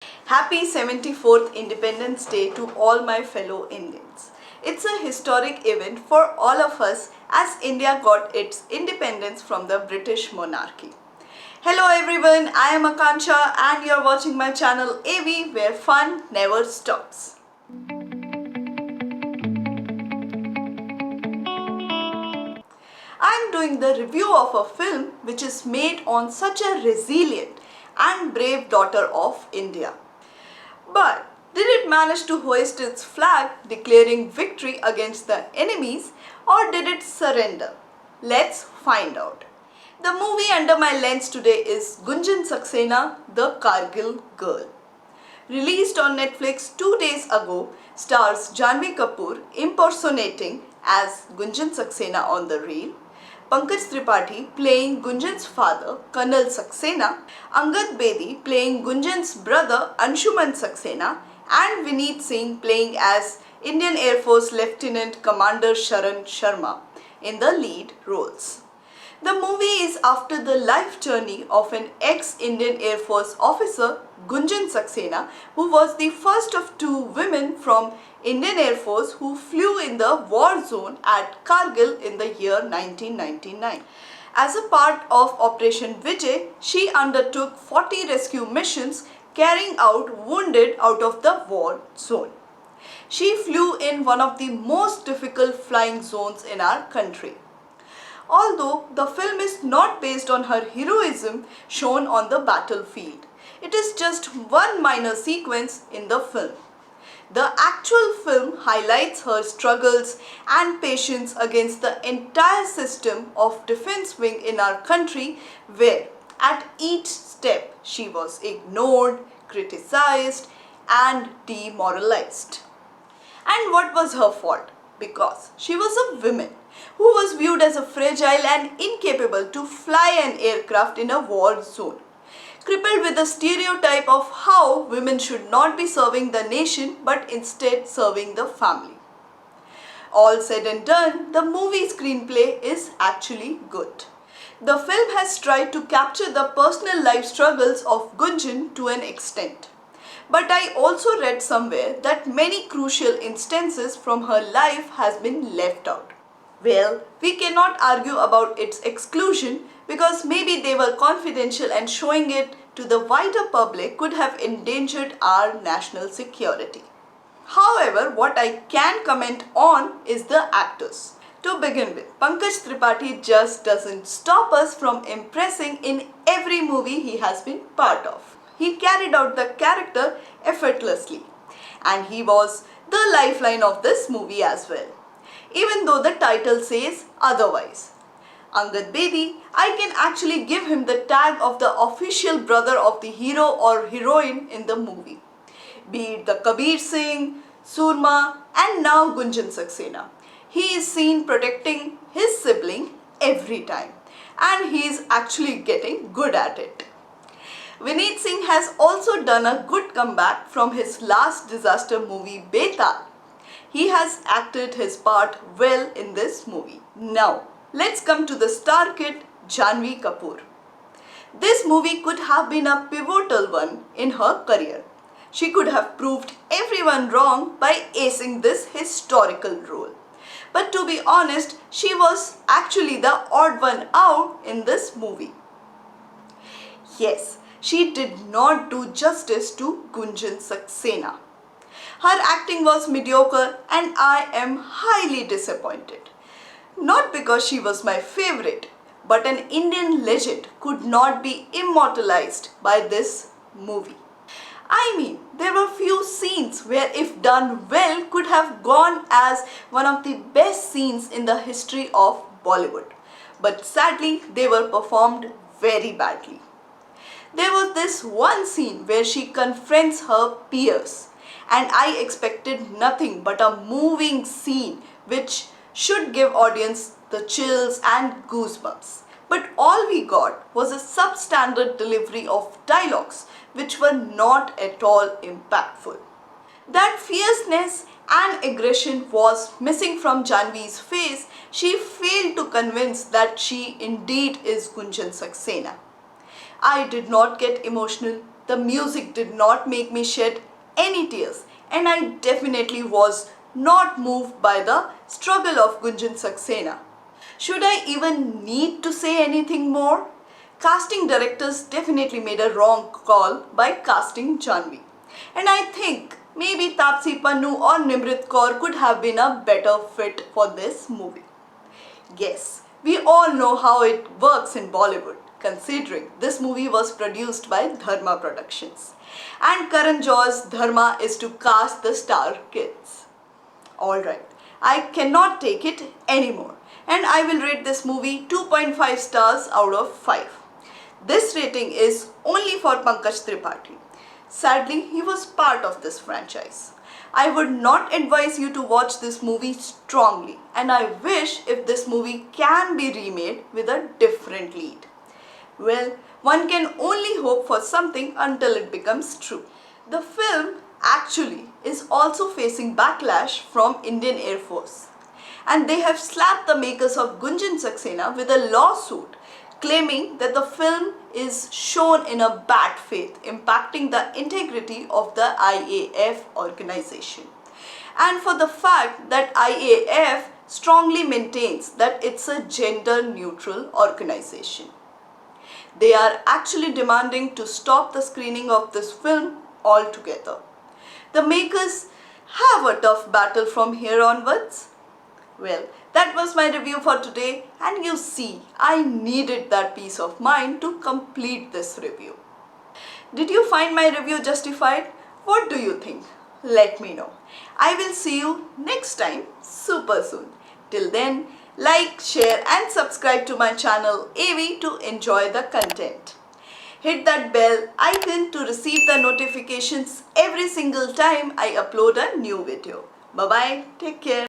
Happy 74th Independence Day to all my fellow Indians. It's a historic event for all of us as India got its independence from the British monarchy. Hello everyone, I am Akansha and you're watching my channel AV where fun never stops. I'm doing the review of a film which is made on such a resilient and brave daughter of India. But did it manage to hoist its flag declaring victory against the enemies, or did it surrender? Let's find out. The movie under my lens today is Gunjan Saxena, The Kargil Girl. Released on Netflix 2 days ago, stars Janhvi Kapoor impersonating as Gunjan Saxena on the reel, Pankaj Tripathi playing Gunjan's father, Colonel Saxena, Angad Bedi playing Gunjan's brother, Anshuman Saxena, and Vineet Singh playing as Indian Air Force Lieutenant Commander Sharan Sharma in the lead roles. The movie is after the life journey of an ex-Indian Air Force officer, Gunjan Saxena, who was the first of two women from Indian Air Force who flew in the war zone at Kargil in the year 1999. As a part of Operation Vijay, she undertook 40 rescue missions carrying out wounded out of the war zone. She flew in one of the most difficult flying zones in our country. Although the film is not based on her heroism shown on the battlefield, it is just one minor sequence in the film. The actual film highlights her struggles and patience against the entire system of defense wing in our country, where at each step she was ignored, criticized and demoralized. And what was her fault? Because she was a woman who was viewed as a fragile and incapable to fly an aircraft in a war zone, crippled with the stereotype of how women should not be serving the nation but instead serving the family. All said and done, the movie screenplay is actually good. The film has tried to capture the personal life struggles of Gunjan to an extent. But I also read somewhere that many crucial instances from her life has been left out. Well, we cannot argue about its exclusion because maybe they were confidential and showing it to the wider public could have endangered our national security. However, what I can comment on is the actors. To begin with, Pankaj Tripathi just doesn't stop us from impressing in every movie he has been part of. He carried out the character effortlessly, and he was the lifeline of this movie as well, even though the title says otherwise. Angad Bedi, I can actually give him the tag of the official brother of the hero or heroine in the movie. Be it the Kabir Singh, Surma and now Gunjan Saxena. He is seen protecting his sibling every time, and he is actually getting good at it. Vineet Singh has also done a good comeback from his last disaster movie Betal. He has acted his part well in this movie. Now, let's come to the star kid Janhvi Kapoor. This movie could have been a pivotal one in her career. She could have proved everyone wrong by acing this historical role. But to be honest, she was actually the odd one out in this movie. Yes, she did not do justice to Gunjan Saxena. Her acting was mediocre and I am highly disappointed. Not because she was my favorite, but an Indian legend could not be immortalized by this movie. I mean, there were few scenes where if done well could have gone as one of the best scenes in the history of Bollywood. But sadly, they were performed very badly. There was this one scene where she confronts her peers, and I expected nothing but a moving scene which should give audience the chills and goosebumps. But all we got was a substandard delivery of dialogues which were not at all impactful. That fierceness and aggression was missing from Janhvi's face. She failed to convince that she indeed is Gunjan Saxena. I did not get emotional The music did not make me shed any tears, and I definitely was not moved by the struggle of Gunjan Saxena. Should I even need to say anything more? Casting directors definitely made a wrong call by casting Janvi. And I think maybe Tapsi Pannu or Nimrit Kaur could have been a better fit for this movie. Yes, we all know how it works in Bollywood, considering this movie was produced by Dharma Productions. And Karan Johar's Dharma is to cast the star kids. Alright, I cannot take it anymore, and I will rate this movie 2.5 stars out of 5. This rating is only for Pankaj Tripathi. Sadly, he was part of this franchise. I would not advise you to watch this movie strongly, and I wish if this movie can be remade with a different lead. Well, one can only hope for something until it becomes true. The film actually is also facing backlash from Indian Air Force, and they have slapped the makers of Gunjan Saxena with a lawsuit claiming that the film is shown in a bad faith, impacting the integrity of the IAF organization. And for the fact that IAF strongly maintains that it's a gender neutral organization. They are actually demanding to stop the screening of this film altogether. The makers have a tough battle from here onwards. Well, that was my review for today, and you see, I needed that peace of mind to complete this review. Did you find my review justified? What do you think? Let me know. I will see you next time super soon. Till then, like, share and subscribe to my channel AV to enjoy the content. Hit that bell icon to receive the notifications every single time I upload a new video. Bye bye. Take care.